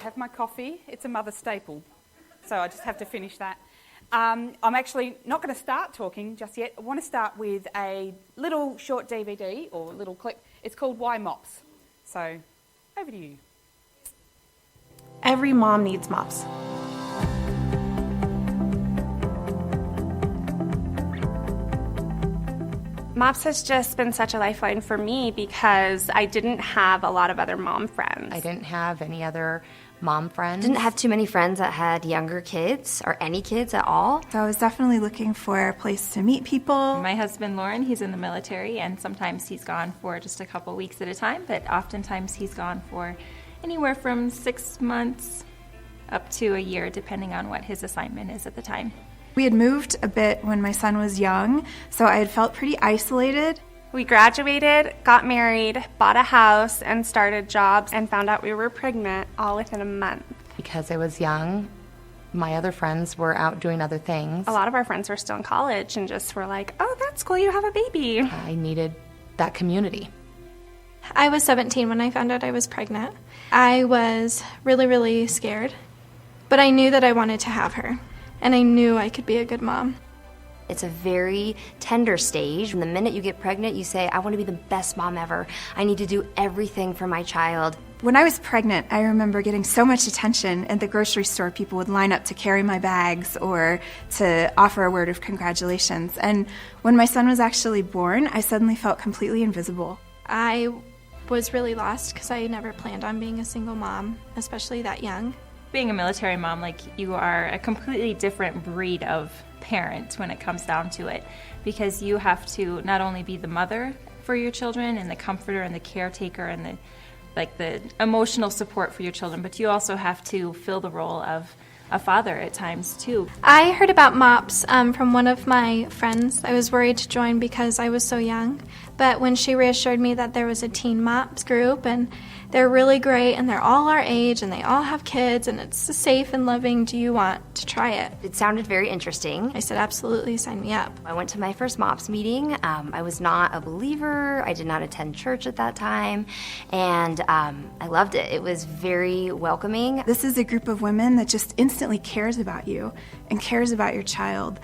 have my coffee. It's a mother staple, so I just have to finish that. I'm actually not going to start talking just yet. I want to start with a little short DVD or little clip. It's called Why MOPS. So, over to you. Every mom needs MOPS. MOPS has just been such a lifeline for me because I didn't have a lot of other mom friends. I didn't have any other mom friends. Didn't have too many friends that had younger kids or any kids at all. So I was definitely looking for a place to meet people. My husband, Lauren, he's in the military, and sometimes he's gone for just a couple weeks at a time, but oftentimes he's gone for anywhere from 6 months up to a year, depending on what his assignment is at the time. We had moved a bit when my son was young, so I had felt pretty isolated. We graduated, got married, bought a house, and started jobs, and found out we were pregnant all within a month. Because I was young, my other friends were out doing other things. A lot of our friends were still in college and just were like, oh, that's cool, you have a baby. I needed that community. I was 17 when I found out I was pregnant. I was really, really scared, but I knew that I wanted to have her, and I knew I could be a good mom. It's a very tender stage. And the minute you get pregnant, you say, I want to be the best mom ever. I need to do everything for my child. When I was pregnant, I remember getting so much attention at the grocery store. People would line up to carry my bags or to offer a word of congratulations. And when my son was actually born, I suddenly felt completely invisible. I was really lost because I never planned on being a single mom, especially that young. Being a military mom, you are a completely different breed of parent when it comes down to it, because you have to not only be the mother for your children and the comforter and the caretaker and the emotional support for your children, but you also have to fill the role of a father at times too. I heard about MOPS from one of my friends. I was worried to join because I was so young, but when she reassured me that there was a teen MOPS group and they're really great and they're all our age and they all have kids and it's safe and loving, do you want to try it? It sounded very interesting. I said, absolutely, sign me up. I went to my first MOPS meeting. I was not a believer. I did not attend church at that time, and I loved it. It was very welcoming. This is a group of women that just instantly cares about you and cares about your child,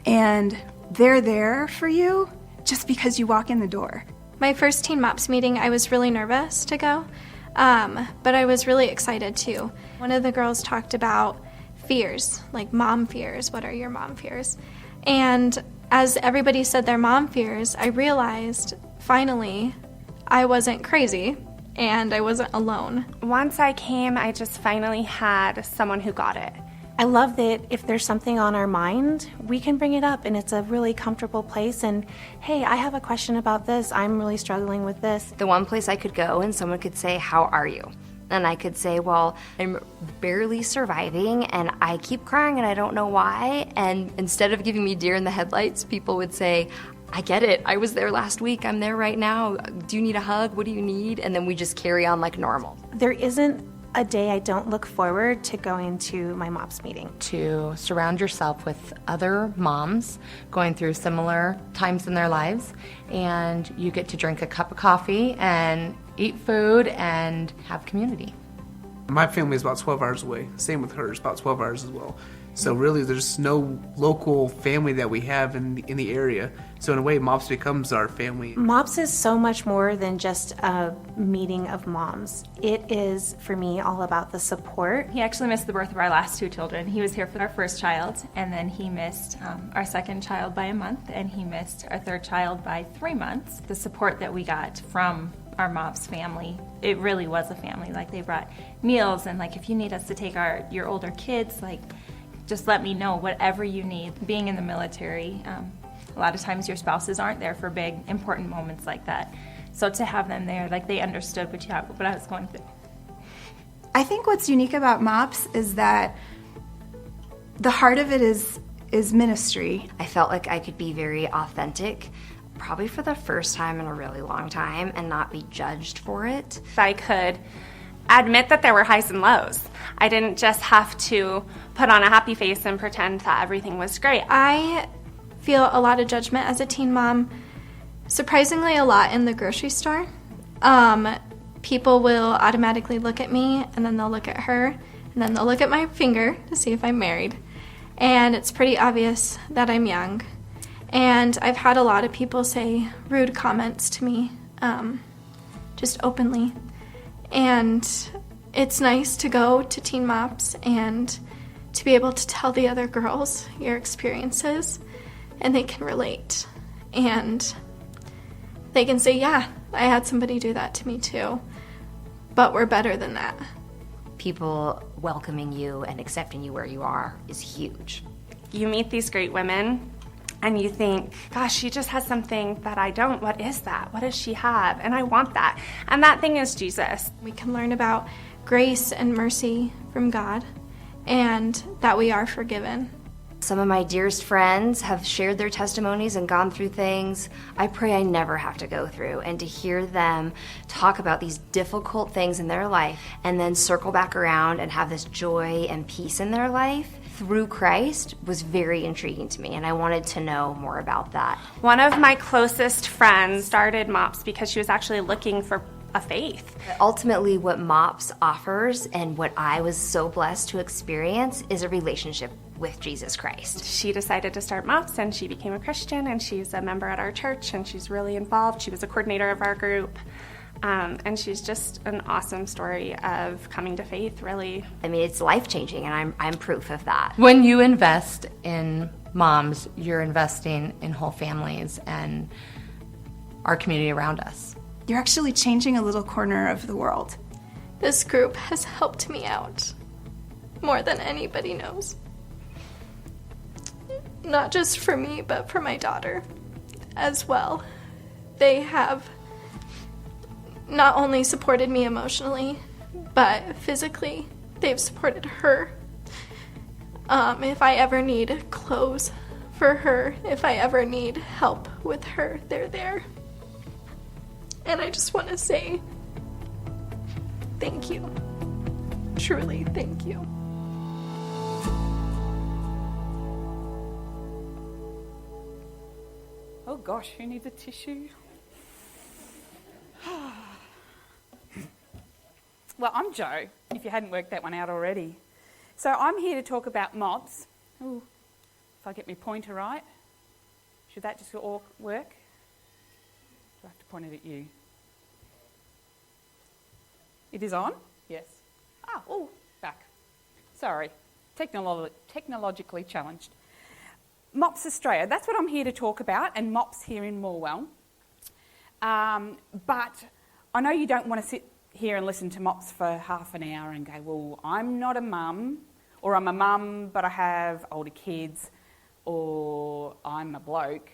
and they're there for you just because you walk in the door. My first teen MOPS meeting, I was really nervous to go. But I was really excited too. One of the girls talked about fears, like mom fears. What are your mom fears? And as everybody said their mom fears, I realized finally I wasn't crazy and I wasn't alone. Once I came, I just finally had someone who got it. I love that if there's something on our mind, we can bring it up and it's a really comfortable place and, hey, I have a question about this, I'm really struggling with this. The one place I could go and someone could say, how are you? And I could say, well, I'm barely surviving and I keep crying and I don't know why. And instead of giving me deer in the headlights, people would say, I get it, I was there last week, I'm there right now, do you need a hug, what do you need? And then we just carry on like normal. There isn't a day I don't look forward to going to my MOPS meeting. To surround yourself with other moms going through similar times in their lives, and you get to drink a cup of coffee and eat food and have community. My family is about 12 hours away. Same with hers, about 12 hours as well. So really there's no local family that we have in the area. So in a way, MOPS becomes our family. MOPS is so much more than just a meeting of moms. It is, for me, all about the support. He actually missed the birth of our last two children. He was here for our first child, and then he missed our second child by a month, and he missed our third child by 3 months. The support that we got from our MOPS family, it really was a family. They brought meals, and if you need us to take your older kids, just let me know, whatever you need. Being in the military, a lot of times your spouses aren't there for big, important moments like that. So to have them there, they understood what I was going through. I think what's unique about MOPS is that the heart of it is ministry. I felt like I could be very authentic, probably for the first time in a really long time, and not be judged for it. I could admit that there were highs and lows. I didn't just have to put on a happy face and pretend that everything was great. I feel a lot of judgment as a teen mom, surprisingly a lot in the grocery store. people will automatically look at me, and then they'll look at her, and then they'll look at my finger to see if I'm married. And it's pretty obvious that I'm young. And I've had a lot of people say rude comments to me, just openly. And it's nice to go to Teen MOPS and to be able to tell the other girls your experiences, and they can relate. And they can say, yeah, I had somebody do that to me too, but we're better than that. People welcoming you and accepting you where you are is huge. You meet these great women and you think, gosh, she just has something that I don't. What is that? What does she have? And I want that. And that thing is Jesus. We can learn about grace and mercy from God, and that we are forgiven. Some of my dearest friends have shared their testimonies and gone through things I pray I never have to go through. And to hear them talk about these difficult things in their life and then circle back around and have this joy and peace in their life through Christ was very intriguing to me, and I wanted to know more about that. One of my closest friends started MOPS because she was actually looking for a faith. Ultimately, what MOPS offers and what I was so blessed to experience is a relationship with Jesus Christ. She decided to start MOPS and she became a Christian, and she's a member at our church and she's really involved. She was a coordinator of our group. And she's just an awesome story of coming to faith, really. I mean, it's life-changing, and I'm proof of that. When you invest in moms, you're investing in whole families and our community around us. You're actually changing a little corner of the world. This group has helped me out more than anybody knows. Not just for me, but for my daughter as well. They have not only supported me emotionally, but physically. They've supported her. If I ever need clothes for her, if I ever need help with her, they're there. And I just want to say thank you. Truly, thank you. Oh gosh, who needs a tissue? Well, I'm Jo, if you hadn't worked that one out already. So I'm here to talk about MOPS. Ooh, if I get my pointer right. Should that just all work? Do I have to point it at you? It is on? Yes. Back. Sorry. Technologically challenged. MOPS Australia, that's what I'm here to talk about, and MOPS here in Morwell. But I know you don't want to sit here and listen to MOPS for half an hour and go, well, I'm not a mum, or I'm a mum but I have older kids, or I'm a bloke,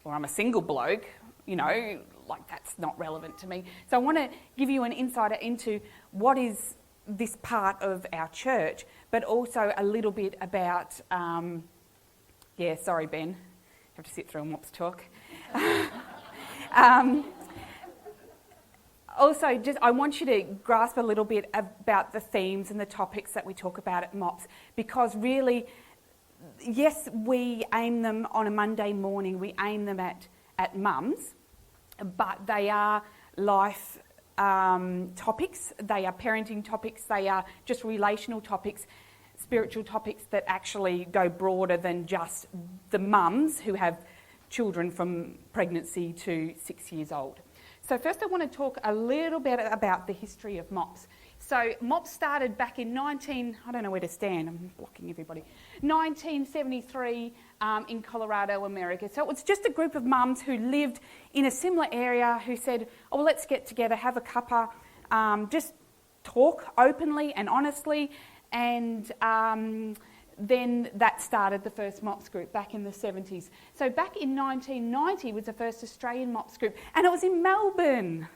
or I'm a single bloke, you know, like that's not relevant to me. So I want to give you an insight into what is this part of our church, but also a little bit about, sorry Ben, I have to sit through a MOPS talk. Also, I want you to grasp a little bit about the themes and the topics that we talk about at MOPS, because really, yes, we aim them on a Monday morning, we aim them at mums, but they are life topics, they are parenting topics, they are just relational topics, spiritual topics that actually go broader than just the mums who have children from pregnancy to 6 years old. So first I want to talk a little bit about the history of MOPS. So MOPS started back in I don't know where to stand, I'm blocking everybody, 1973 in Colorado, America. So it was just a group of mums who lived in a similar area who said, oh, well, let's get together, have a cuppa, just talk openly and honestly, and then that started the first MOPS group back in the 70s. So back in 1990 was the first Australian MOPS group, and it was in Melbourne.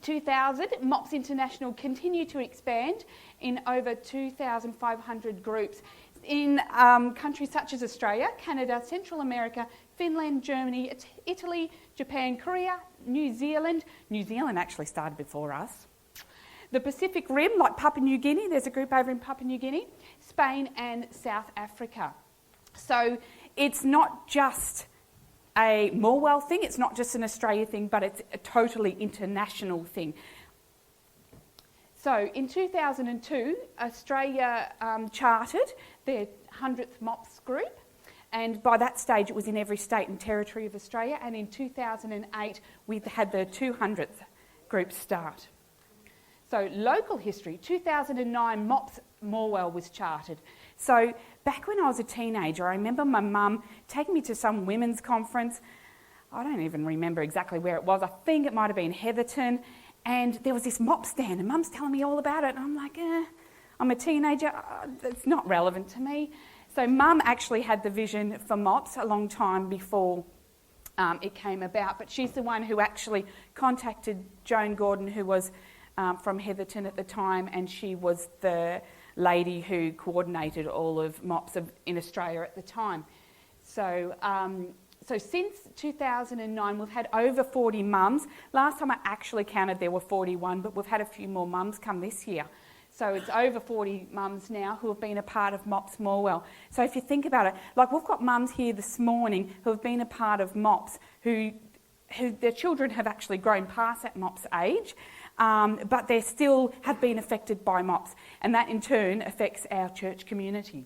2000, MOPS International continued to expand in over 2,500 groups in countries such as Australia, Canada, Central America, Finland, Germany, Italy, Japan, Korea, New Zealand. New Zealand actually started before us. The Pacific Rim, like Papua New Guinea, there's a group over in Papua New Guinea, Spain and South Africa. So it's not just a Morwell thing. It's not just an Australia thing, but it's a totally international thing. So in 2002, Australia chartered their 100th MOPS group, and by that stage it was in every state and territory of Australia, and in 2008 we had the 200th group start. So local history, 2009 MOPS Morwell was chartered. So back when I was a teenager, I remember my mum taking me to some women's conference. I don't even remember exactly where it was. I think it might have been Heatherton. And there was this MOPS stand, and Mum's telling me all about it. And I'm like, I'm a teenager. It's not relevant to me. So Mum actually had the vision for MOPS a long time before it came about. But she's the one who actually contacted Joan Gordon, who was from Heatherton at the time, and she was the lady who coordinated all of MOPS in Australia at the time. So since 2009, we've had over 40 mums. Last time I actually counted, there were 41, but we've had a few more mums come this year. So it's over 40 mums now who have been a part of MOPS Morwell. So if you think about it, like we've got mums here this morning who have been a part of MOPS, who their children have actually grown past that MOPS age, but they still have been affected by MOPS, and that in turn affects our church community.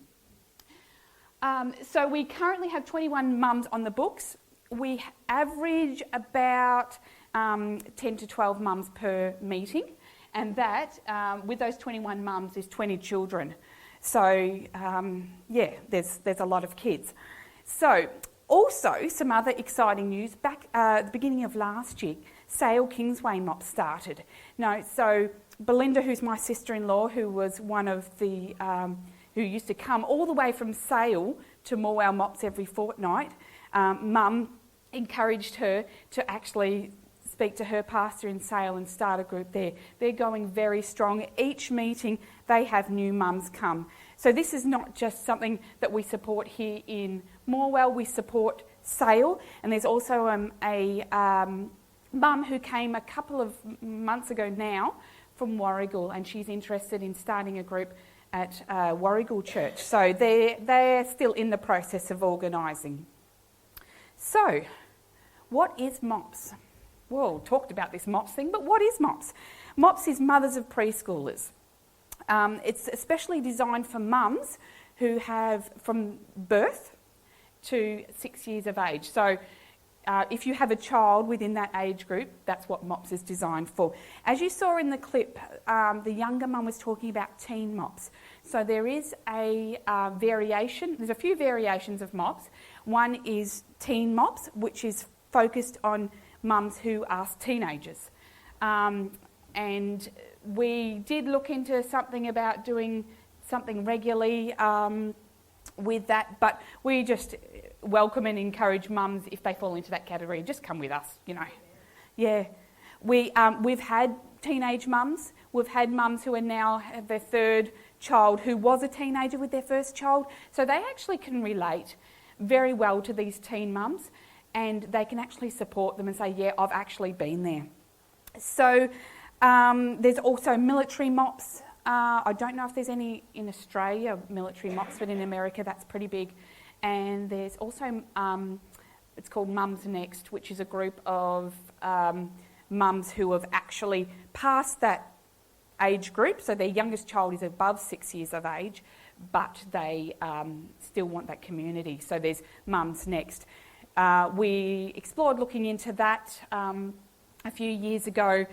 So we currently have 21 mums on the books. We average about 10 to 12 mums per meeting, and that, with those 21 mums, is 20 children. So, there's a lot of kids. So, also, some other exciting news. Back at the beginning of last year, Sale Kingsway MOPS started. So Belinda, who's my sister-in-law, who was one of the... who used to come all the way from Sale to Morwell MOPS every fortnight, Mum encouraged her to actually speak to her pastor in Sale and start a group there. They're going very strong. Each meeting, they have new mums come. So this is not just something that we support here in Morwell, we support Sale, and there's also a mum who came a couple of months ago now from Warrigal, and she's interested in starting a group at Warrigal Church. So they're still in the process of organising. So, what is MOPS? Well, talked about this MOPS thing, but what is MOPS? MOPS is Mothers of Preschoolers. It's especially designed for mums who have from birth to 6 years of age. So if you have a child within that age group, that's what MOPS is designed for. As you saw in the clip, the younger mum was talking about teen MOPS. So there is a variation, there's a few variations of MOPS. One is teen MOPS, which is focused on mums who are teenagers. And we did look into something about doing something regularly with that, but we just welcome and encourage mums, if they fall into that category, just come with us, you know. Yeah. We've had teenage mums. We've had mums who are now have their third child who was a teenager with their first child. So they actually can relate very well to these teen mums, and they can actually support them and say, yeah, I've actually been there. So there's also military MOPS. I don't know if there's any in Australia, military MOPS, but in America that's pretty big. And there's also, it's called Mums Next, which is a group of mums who have actually passed that age group. So their youngest child is above 6 years of age, but they still want that community. So there's Mums Next. We explored looking into that a few years ago,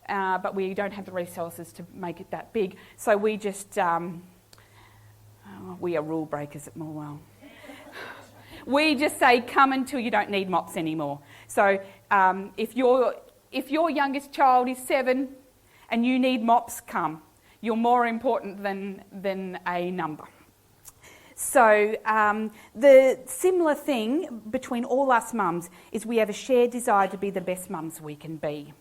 but we don't have the resources to make it that big. So we just, we are rule breakers at Morwell. We just say, come until you don't need MOPS anymore. So if your youngest child is 7 and you need MOPS, come. You're more important than a number. So the similar thing between all us mums is we have a shared desire to be the best mums we can be.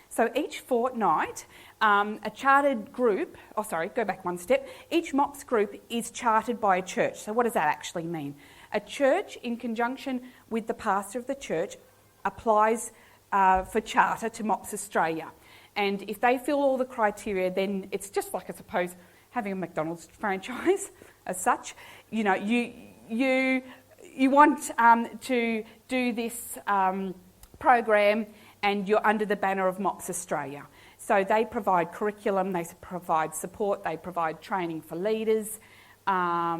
So each fortnight, a chartered group, go back one step, each MOPS group is chartered by a church. So what does that actually mean? A church, in conjunction with the pastor of the church, applies for charter to MOPS Australia. And if they fill all the criteria, then it's just like, I suppose, having a McDonald's franchise as such. You know, you you want to do this program, and you're under the banner of MOPS Australia. So they provide curriculum, they provide support, they provide training for leaders at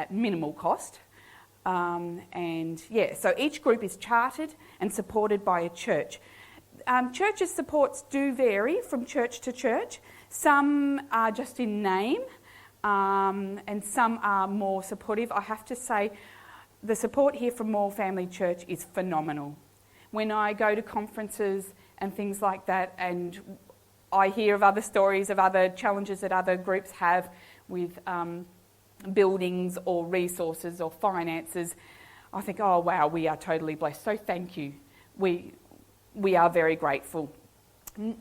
minimal cost. So each group is chartered and supported by a church. Churches' supports do vary from church to church. Some are just in name, and some are more supportive. I have to say, the support here from Moore Family Church is phenomenal. When I go to conferences and things like that, and I hear of other stories of other challenges that other groups have with buildings or resources or finances, I think, oh wow, we are totally blessed. So thank you. We are very grateful.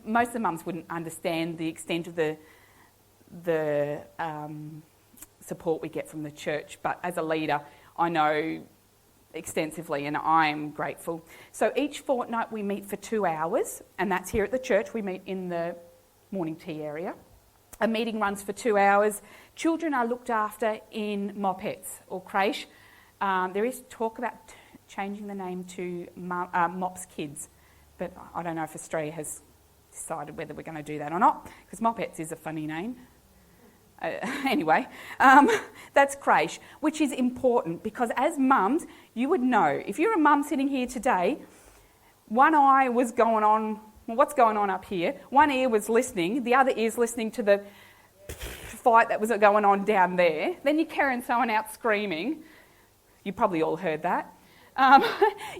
Most of the mums wouldn't understand the extent of the support we get from the church, but as a leader, I know extensively, and I'm grateful. So each fortnight we meet for 2 hours, and that's here at the church. We meet in the morning tea area. A meeting runs for 2 hours. Children are looked after in MOPS or creche. There is talk about changing the name to MOPS Kids, but I don't know if Australia has decided whether we're going to do that or not, because MOPS is a funny name. Anyway, that's creche, which is important because as mums, you would know. If you're a mum sitting here today, one eye was going on, well, what's going on up here? One ear was listening, the other ear's listening to the fight that was going on down there. Then you're carrying someone out screaming. You probably all heard that.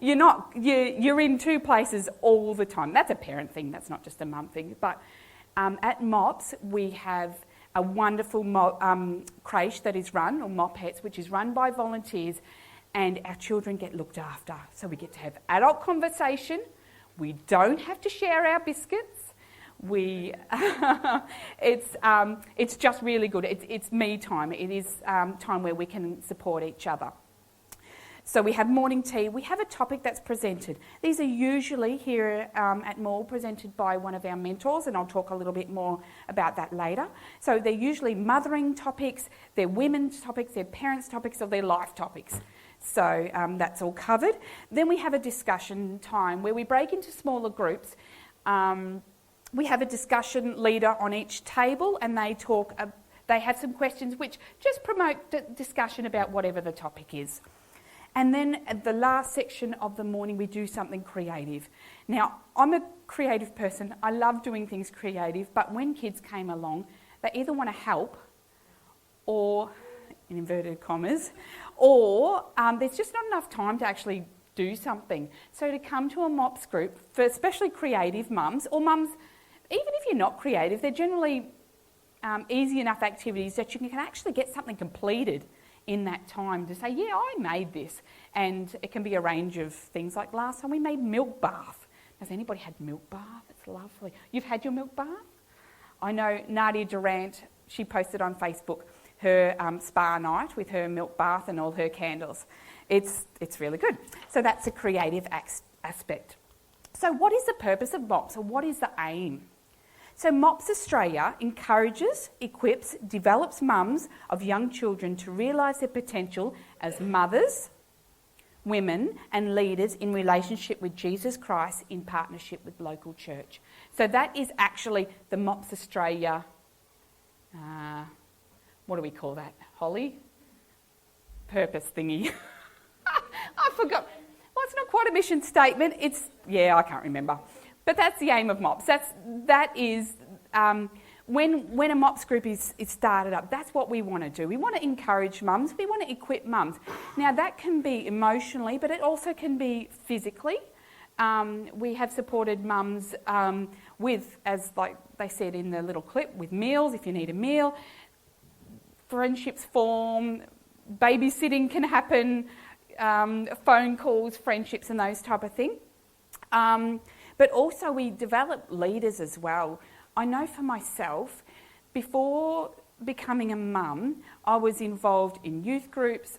You're in two places all the time. That's a parent thing, that's not just a mum thing. But at MOPS, we have a wonderful creche that is run, or MOPS, which is run by volunteers, and our children get looked after. So we get to have adult conversation. We don't have to share our biscuits. It's just really good. It's me time. It is time where we can support each other. So we have morning tea. We have a topic that's presented. These are usually here at Moore presented by one of our mentors, and I'll talk a little bit more about that later. So they're usually mothering topics, they're women's topics, they're parents' topics, or they're life topics. So that's all covered. Then we have a discussion time where we break into smaller groups. We have a discussion leader on each table, and they have some questions which just promote discussion about whatever the topic is. And then at the last section of the morning, we do something creative. Now, I'm a creative person. I love doing things creative, but when kids came along, they either want to help or, in inverted commas, or there's just not enough time to actually do something. So to come to a MOPS group, for especially creative mums, or mums, even if you're not creative, they're generally easy enough activities that you can actually get something completed in that time to say, yeah, I made this. And it can be a range of things, like last time we made milk bath. Has anybody had milk bath? It's lovely. You've had your milk bath? I know Nadia Durant, she posted on Facebook her spa night with her milk bath and all her candles. It's really good. So that's a creative aspect. So what is the purpose of MOPS, or what is the aim? So MOPS Australia encourages, equips, develops mums of young children to realise their potential as mothers, women and leaders in relationship with Jesus Christ in partnership with local church. So that is actually the MOPS Australia, what do we call that, Holly? Purpose thingy. I forgot. Well, it's not quite a mission statement. I can't remember. But that's the aim of MOPS. That is when a MOPS group is started up, that's what we want to do. We want to encourage mums. We want to equip mums. Now, that can be emotionally, but it also can be physically. We have supported mums with, as like they said in the little clip, with meals, if you need a meal. Friendships form, babysitting can happen, phone calls, friendships and those type of things. But also we develop leaders as well. I know for myself, before becoming a mum, I was involved in youth groups,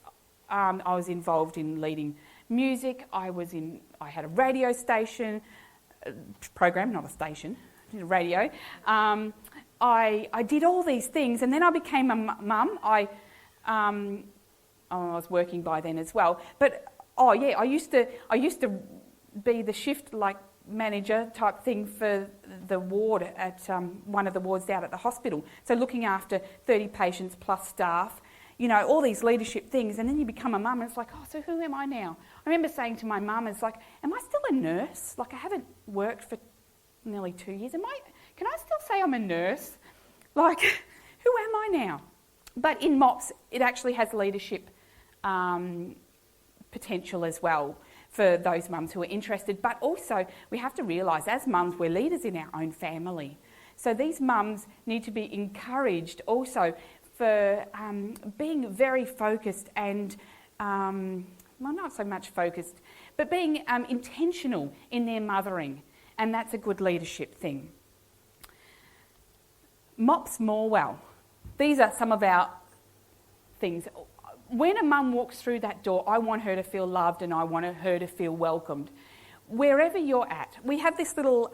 I was involved in leading music, I had a radio station, program, not a station, a radio. I did all these things, and then I became a mum. I I was working by then as well. But I used to be the shift manager type thing for the ward at one of the wards out at the hospital. So looking after 30 patients plus staff, all these leadership things, and then you become a mum and it's like, so who am I now? I remember saying to my mum, it's like, am I still a nurse? I haven't worked for nearly 2 years. Can I still say I'm a nurse? Who am I now? But in MOPS, it actually has leadership potential as well for those mums who are interested. But also, we have to realise, as mums, we're leaders in our own family. So these mums need to be encouraged also for being very focused and, not so much focused, but being intentional in their mothering. And that's a good leadership thing. MOPS Morwell. These are some of our things. When a mum walks through that door, I want her to feel loved and I want her to feel welcomed. Wherever you're at, we have this little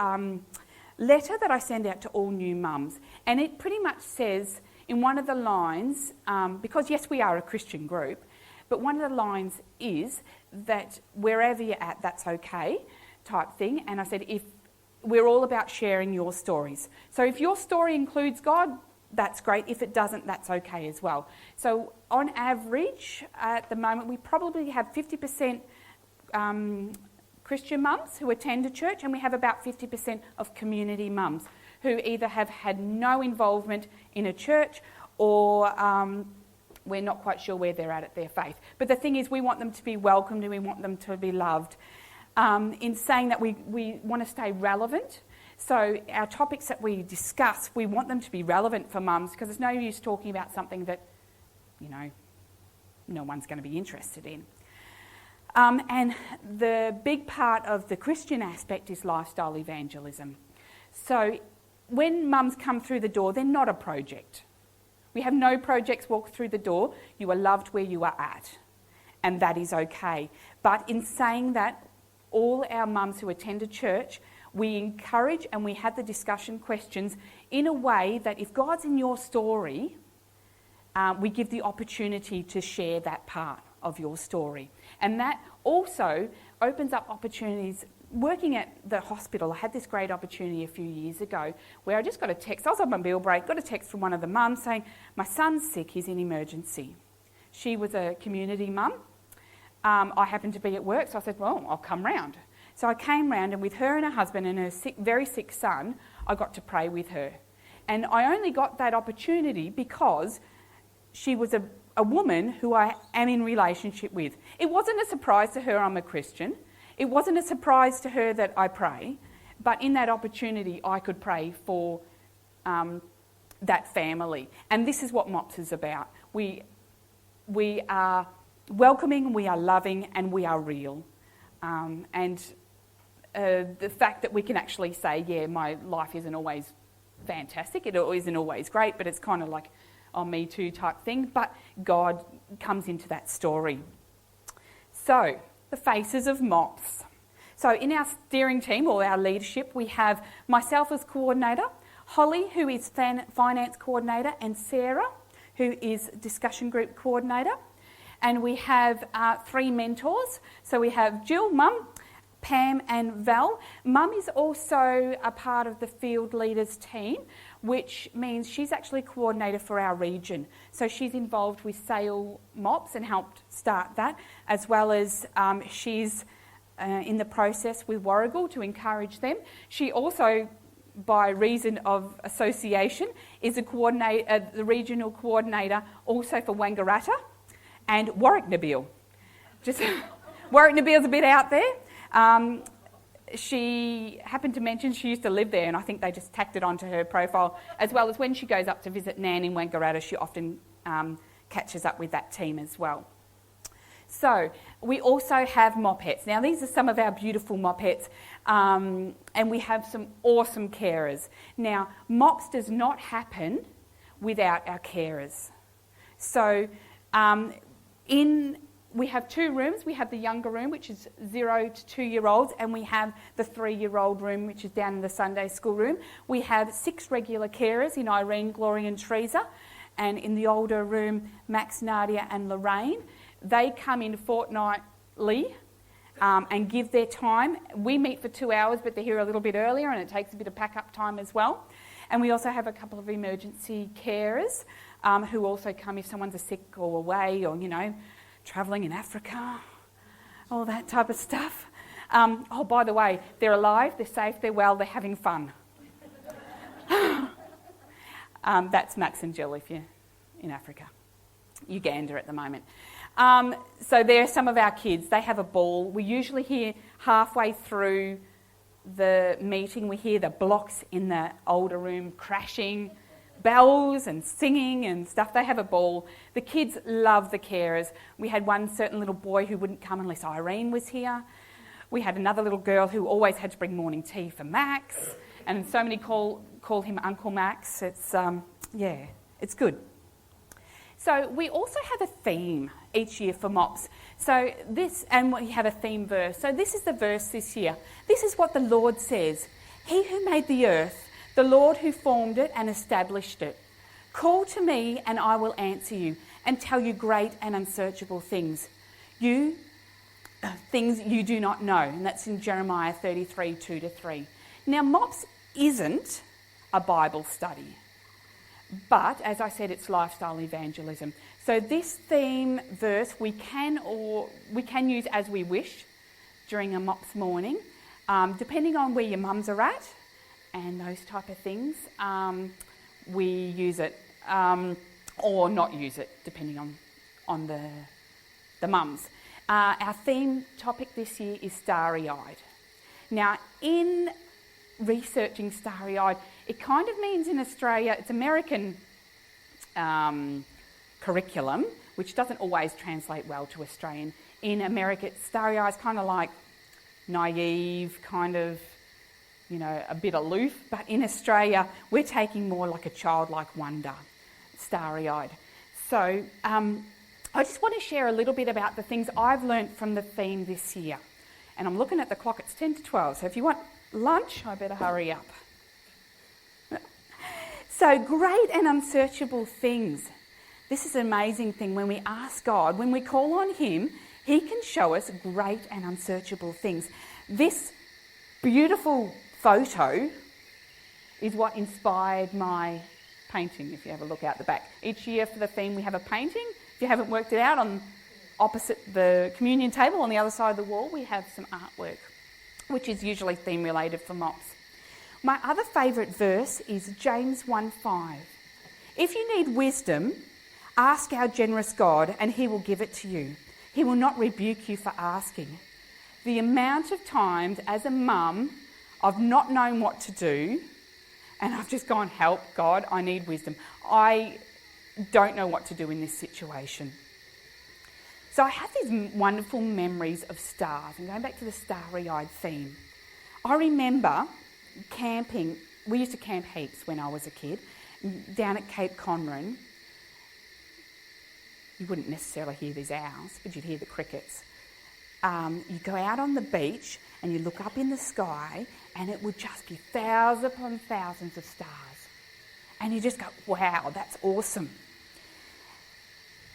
letter that I send out to all new mums, and it pretty much says in one of the lines, because yes, we are a Christian group, but one of the lines is that wherever you're at, that's okay, type thing. And I said, if we're all about sharing your stories. So if your story includes God, that's great. If it doesn't, that's okay as well. So on average, at the moment, we probably have 50% Christian mums who attend a church, and we have about 50% of community mums who either have had no involvement in a church or we're not quite sure where they're at their faith. But the thing is, we want them to be welcomed and we want them to be loved. In saying that, we want to stay relevant. So our topics that we discuss, we want them to be relevant for mums, because there's no use talking about something that, no one's going to be interested in. And the big part of the Christian aspect is lifestyle evangelism. So when mums come through the door, they're not a project. We have no projects walk through the door. You are loved where you are at, and that is okay. But in saying that, all our mums who attend a church, we encourage and we have the discussion questions in a way that if God's in your story, we give the opportunity to share that part of your story. And that also opens up opportunities. Working at the hospital, I had this great opportunity a few years ago where I just got a text. I was on my meal break, got a text from one of the mums saying, my son's sick, he's in emergency. She was a community mum. I happened to be at work, so I said, well, I'll come round. So I came round, and with her and her husband and her very sick son, I got to pray with her. And I only got that opportunity because she was a woman who I am in relationship with. It wasn't a surprise to her I'm a Christian. It wasn't a surprise to her that I pray. But in that opportunity, I could pray for that family. And this is what MOPS is about. We are welcoming, we are loving, and we are real. The fact that we can actually say, yeah, my life isn't always fantastic, it isn't always great, but it's kind of like a Me Too type thing, but God comes into that story. So, the faces of MOPS. So in our steering team, or our leadership, we have myself as coordinator, Holly, who is finance coordinator, and Sarah, who is discussion group coordinator. And we have 3 mentors. So we have Jill, Mum, Pam and Val. Mum is also a part of the field leaders team, which means she's actually coordinator for our region. So she's involved with Sale MOPS and helped start that, as well as she's in the process with Warrigal to encourage them. She also, by reason of association, is the regional coordinator also for Wangaratta and Warwick Nabil. Warwick Nabil's a bit out there. She happened to mention she used to live there, and I think they just tacked it onto her profile, as well as when she goes up to visit Nan in Wangaratta, she often catches up with that team as well. So we also have mopettes. Now these are some of our beautiful mopettes, and we have some awesome carers. Now MOPS does not happen without our carers. So we have 2 rooms. We have the younger room, which is 0 to 2-year-olds, and we have the 3-year-old room, which is down in the Sunday school room. We have 6 regular carers in Irene, Gloria and Teresa, and in the older room, Max, Nadia and Lorraine. They come in fortnightly and give their time. We meet for 2 hours, but they're here a little bit earlier, and it takes a bit of pack-up time as well. And we also have a couple of emergency carers who also come if someone's sick or away or, travelling in Africa, all that type of stuff. Oh, by the way, they're alive, they're safe, they're well, they're having fun. That's Max and Jill if you're in Africa. Uganda at the moment. So there are some of our kids. They have a ball. We usually hear halfway through the meeting, we hear the blocks in the older room crashing, bells and singing and stuff. They have a ball. The kids love the carers. We had one certain little boy who wouldn't come unless Irene was here. We had another little girl who always had to bring morning tea for Max, and so many call him Uncle Max. It's it's good. So we also have a theme each year for MOPS. So and we have a theme verse. So this is the verse this year. This is what the Lord says. He who made the earth, the Lord who formed it and established it. Call to me and I will answer you and tell you great and unsearchable things. Things you do not know. And that's in Jeremiah 33, 2-3. Now MOPS isn't a Bible study. But, as I said, it's lifestyle evangelism. So this theme verse we can use as we wish during a MOPS morning, depending on where your mums are at and those type of things. We use it or not use it, depending on the mums. Our theme topic this year is starry-eyed. Now, in researching starry-eyed, it kind of means in Australia, it's American curriculum, which doesn't always translate well to Australian. In America, starry-eyed is kind of like naive, kind of, a bit aloof. But in Australia, we're taking more like a childlike wonder, starry-eyed. So I just want to share a little bit about the things I've learnt from the theme this year. And I'm looking at the clock, it's 10 to 12, so if you want lunch, I better hurry up. So great and unsearchable things. This is an amazing thing. When we ask God, when we call on Him, He can show us great and unsearchable things. This beautiful photo is what inspired my painting, if you have a look out the back. Each year for the theme we have a painting. If you haven't worked it out, on opposite the communion table on the other side of the wall, we have some artwork, which is usually theme related for MOPS. My other favourite verse is James 1:5. If you need wisdom, ask our generous God and He will give it to you. He will not rebuke you for asking. The amount of times as a mum I've not known what to do and I've just gone, help God, I need wisdom. I don't know what to do in this situation. So I have these wonderful memories of stars, and going back to the starry-eyed theme. I remember camping. We used to camp heaps when I was a kid, down at Cape Conran. You wouldn't necessarily hear these owls, but you'd hear the crickets. You go out on the beach and you look up in the sky and it would just be thousands upon thousands of stars. And you just go, wow, that's awesome.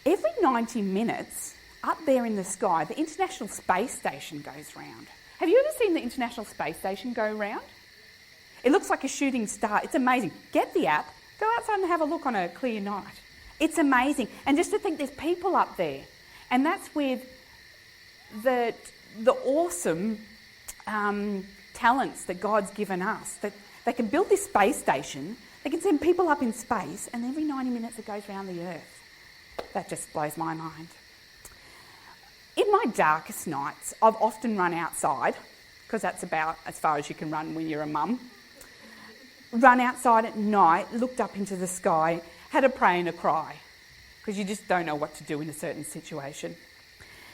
Every 90 minutes, up there in the sky, the International Space Station goes round. Have you ever seen the International Space Station go round? It looks like a shooting star. It's amazing. Get the app, go outside and have a look on a clear night. It's amazing. And just to think there's people up there. And that's with the awesome talents that God's given us. That they can build this space station, they can send people up in space, and every 90 minutes it goes around the Earth. That just blows my mind. In my darkest nights, I've often run outside, because that's about as far as you can run when you're a mum. Run outside at night, looked up into the sky, had a pray and a cry, because you just don't know what to do in a certain situation.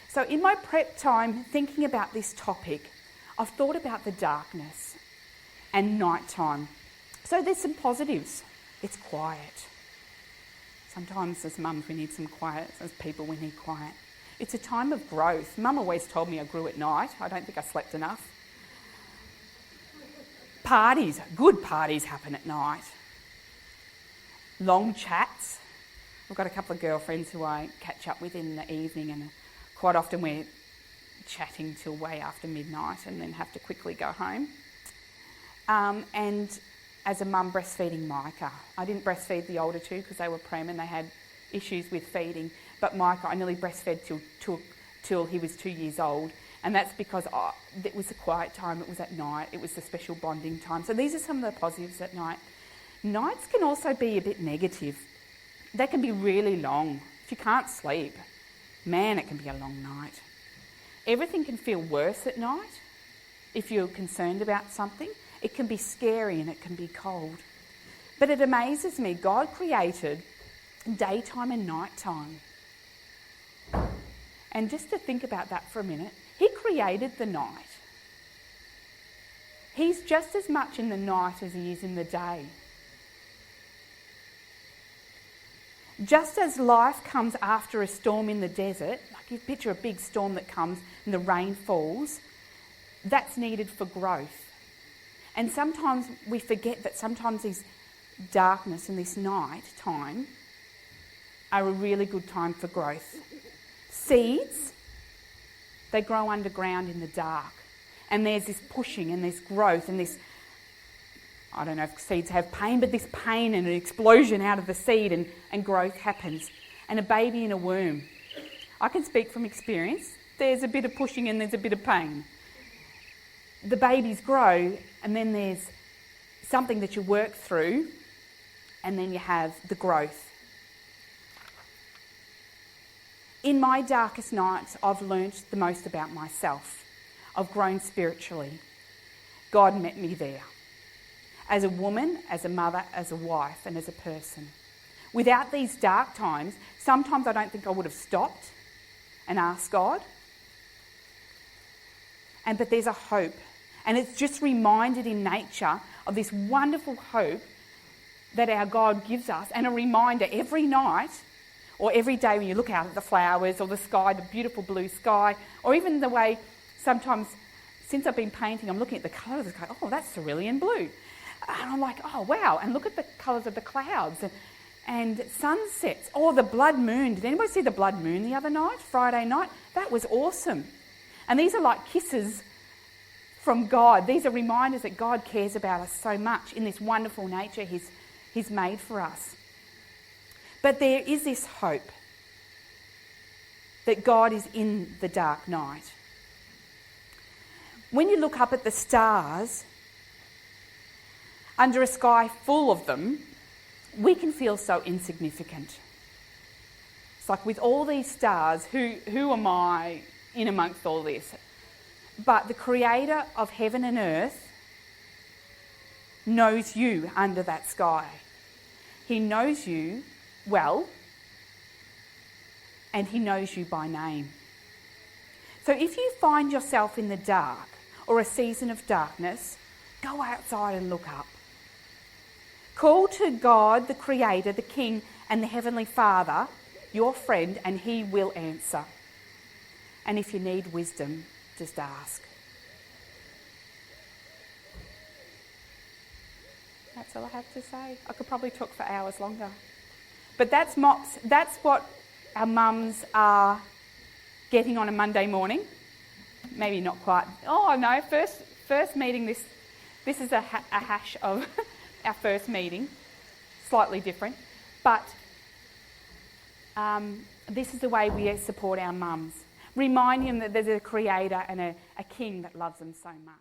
So in my prep time, thinking about this topic, I've thought about the darkness and nighttime. So there's some positives. It's quiet. Sometimes as mums we need some quiet, as people we need quiet. It's a time of growth. Mum always told me I grew at night. I don't think I slept enough. Parties, good parties happen at night. Long chats. I've got a couple of girlfriends who I catch up with in the evening and quite often we're chatting till way after midnight and then have to quickly go home. And as a mum breastfeeding Micah, I didn't breastfeed the older two because they were prem and they had issues with feeding, but Micah I nearly breastfed till he was 2 years old, and that's because it was the quiet time, it was at night, it was the special bonding time. So these are some of the positives at night. Nights can also be a bit negative. They can be really long. If you can't sleep, man, it can be a long night. Everything can feel worse at night if you're concerned about something. It can be scary and it can be cold. But it amazes me, God created daytime and nighttime. And just to think about that for a minute, He created the night. He's just as much in the night as He is in the day. Just as life comes after a storm in the desert, like you picture a big storm that comes and the rain falls, that's needed for growth. And sometimes we forget that sometimes this darkness and this night time are a really good time for growth. Seeds, they grow underground in the dark. And there's this pushing and this growth and this, I don't know if seeds have pain, but this pain and an explosion out of the seed and growth happens. And a baby in a womb, I can speak from experience, there's a bit of pushing and there's a bit of pain. The babies grow and then there's something that you work through and then you have the growth. In my darkest nights, I've learnt the most about myself. I've grown spiritually. God met me there. As a woman, as a mother, as a wife, and as a person. Without these dark times, sometimes I don't think I would have stopped and asked God. But there's a hope. And it's just reminded in nature of this wonderful hope that our God gives us, and a reminder every night or every day when you look out at the flowers or the sky, the beautiful blue sky, or even the way sometimes since I've been painting, I'm looking at the colours and go, oh, that's cerulean blue. And I'm like, oh, wow, and look at the colours of the clouds and sunsets. Oh, the blood moon. Did anybody see the blood moon the other night, Friday night? That was awesome. And these are like kisses from God. These are reminders that God cares about us so much in this wonderful nature He's made for us. But there is this hope that God is in the dark night. When you look up at the stars, under a sky full of them, we can feel so insignificant. It's like, with all these stars, who am I in amongst all this? But the Creator of heaven and earth knows you under that sky. He knows you well, and He knows you by name. So if you find yourself in the dark or a season of darkness, go outside and look up. Call to God, the Creator, the King, and the Heavenly Father, your friend, and He will answer. And if you need wisdom, just ask. That's all I have to say. I could probably talk for hours longer. But that's MOPS. That's what our mums are getting on a Monday morning. Maybe not quite. Oh, no, first meeting, this is a hash of our first meeting. Slightly different. But this is the way we support our mums. Remind them that there's a Creator and a King that loves them so much.